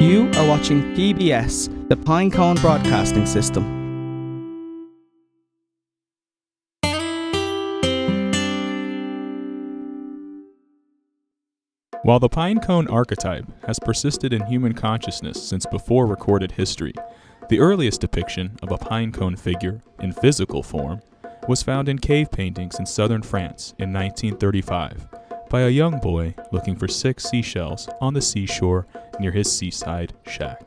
You are watching PBS, the Pinecone Broadcasting System. While the pinecone archetype has persisted in human consciousness since before recorded history, the earliest depiction of a pinecone figure in physical form was found in cave paintings in southern France in 1935 by a young boy looking for 6 seashells on the seashore near his seaside shack.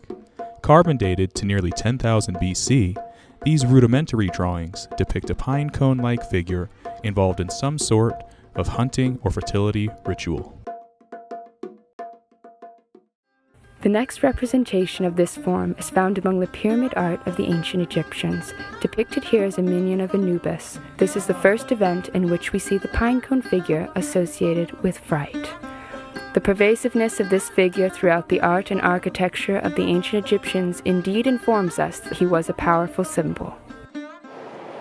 Carbon dated to nearly 10,000 BC, these rudimentary drawings depict a pinecone-like figure involved in some sort of hunting or fertility ritual. The next representation of this form is found among the pyramid art of the ancient Egyptians, depicted here as a minion of Anubis. This is the first event in which we see the pinecone figure associated with fright. The pervasiveness of this figure throughout the art and architecture of the ancient Egyptians indeed informs us that he was a powerful symbol.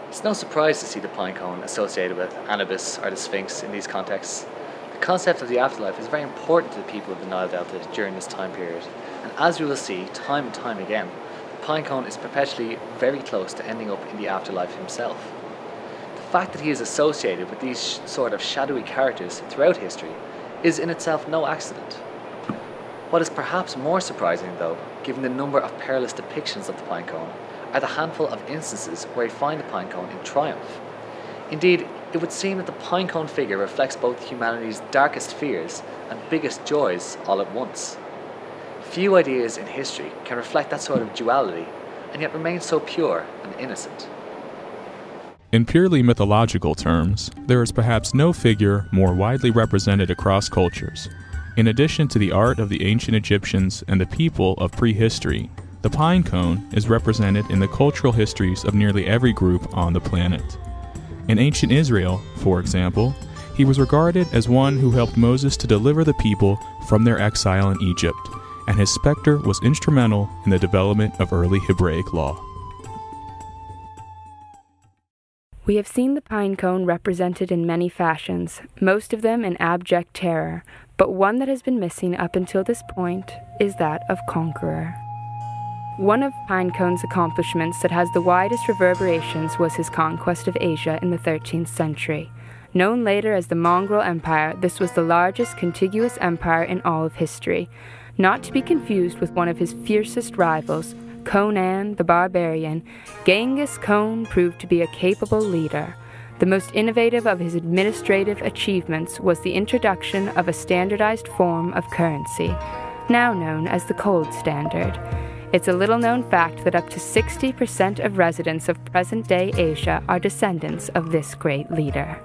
It's no surprise to see the pinecone associated with Anubis or the Sphinx in these contexts. The concept of the afterlife is very important to the people of the Nile Delta during this time period, and as we will see time and time again, the pinecone is perpetually very close to ending up in the afterlife himself. The fact that he is associated with these sort of shadowy characters throughout history is in itself no accident. What is perhaps more surprising though, given the number of perilous depictions of the pinecone, are the handful of instances where we find the pinecone in triumph. Indeed, it would seem that the pinecone figure reflects both humanity's darkest fears and biggest joys all at once. Few ideas in history can reflect that sort of duality and yet remain so pure and innocent. In purely mythological terms, there is perhaps no figure more widely represented across cultures. In addition to the art of the ancient Egyptians and the people of prehistory, the pinecone is represented in the cultural histories of nearly every group on the planet. In ancient Israel, for example, he was regarded as one who helped Moses to deliver the people from their exile in Egypt, and his specter was instrumental in the development of early Hebraic law. We have seen the pinecone represented in many fashions, most of them in abject terror, but one that has been missing up until this point is that of Conqueror. One of Pinecone's accomplishments that has the widest reverberations was his conquest of Asia in the 13th century. Known later as the Mongol Empire, this was the largest contiguous empire in all of history, not to be confused with one of his fiercest rivals, Conan the Barbarian. Genghis Khan proved to be a capable leader. The most innovative of his administrative achievements was the introduction of a standardized form of currency, now known as the gold standard. It's a little-known fact that up to 60% of residents of present-day Asia are descendants of this great leader.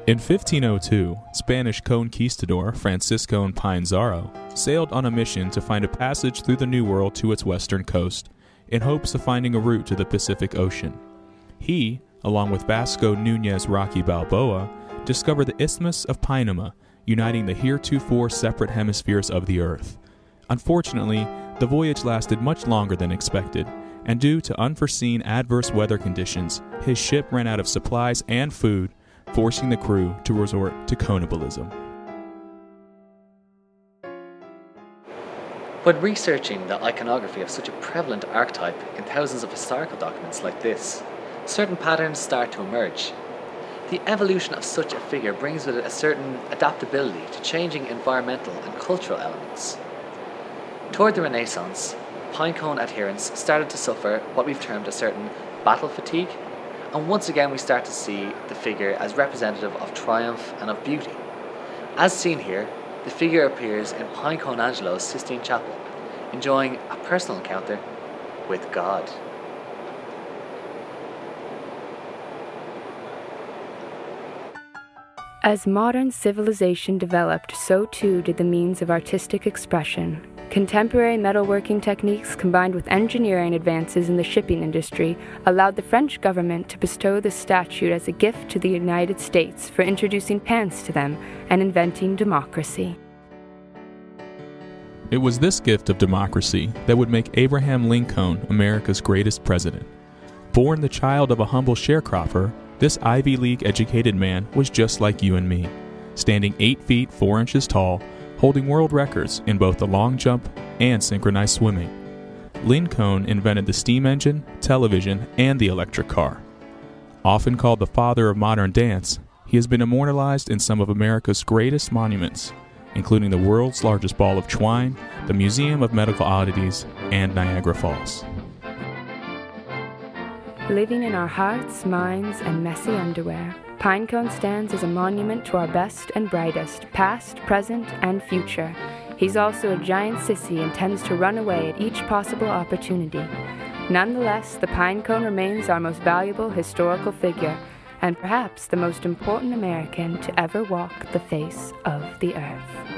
In 1502, Spanish conquistador Francisco Pizarro sailed on a mission to find a passage through the New World to its western coast, in hopes of finding a route to the Pacific Ocean. He, along with Vasco Núñez Rocky Balboa, discovered the Isthmus of Panama, uniting the heretofore separate hemispheres of the Earth. Unfortunately, the voyage lasted much longer than expected, and due to unforeseen adverse weather conditions, his ship ran out of supplies and food, forcing the crew to resort to cannibalism. When researching the iconography of such a prevalent archetype in thousands of historical documents like this, certain patterns start to emerge. The evolution of such a figure brings with it a certain adaptability to changing environmental and cultural elements. Toward the Renaissance, pinecone adherents started to suffer what we've termed a certain battle fatigue, and once again we start to see the figure as representative of triumph and of beauty. As seen here, the figure appears in Pinecone Angelo's Sistine Chapel, enjoying a personal encounter with God. As modern civilization developed, so too did the means of artistic expression. Contemporary metalworking techniques combined with engineering advances in the shipping industry allowed the French government to bestow the statue as a gift to the United States for introducing pants to them and inventing democracy. It was this gift of democracy that would make Abraham Lincoln America's greatest president. Born the child of a humble sharecropper, this Ivy League educated man was just like you and me, standing 8 feet 4 inches tall, holding world records in both the long jump and synchronized swimming. Pinecone invented the steam engine, television, and the electric car. Often called the father of modern dance, he has been immortalized in some of America's greatest monuments, including the world's largest ball of twine, the Museum of Medical Oddities, and Niagara Falls. Living in our hearts, minds, and messy underwear, Pinecone stands as a monument to our best and brightest, past, present, and future. He's also a giant sissy and tends to run away at each possible opportunity. Nonetheless, the Pinecone remains our most valuable historical figure, and perhaps the most important American to ever walk the face of the earth.